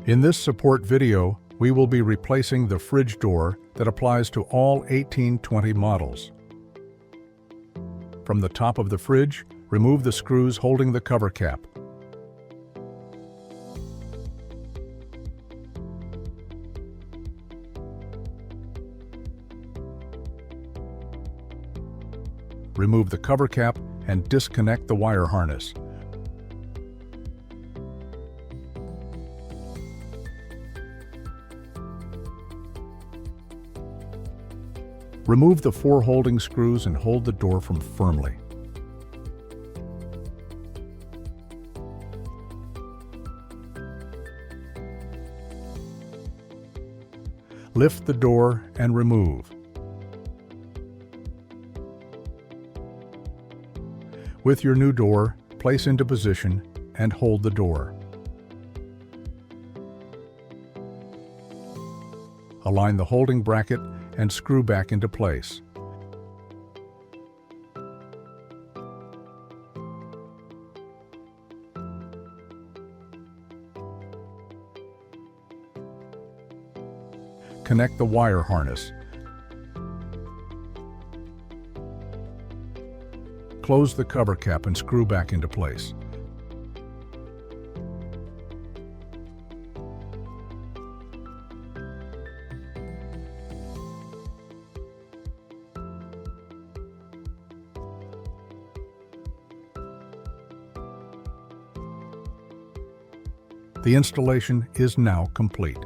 In this support video, we will be replacing the fridge door that applies to all 1820 models. From the top of the fridge, remove the screws holding the cover cap. Remove the cover cap and disconnect the wire harness. Remove the 4 holding screws and hold the door firmly. Lift the door and remove. With your new door, place into position and hold the door. Align the holding bracket and screw back into place. Connect the wire harness. Close the cover cap and screw back into place. The installation is now complete.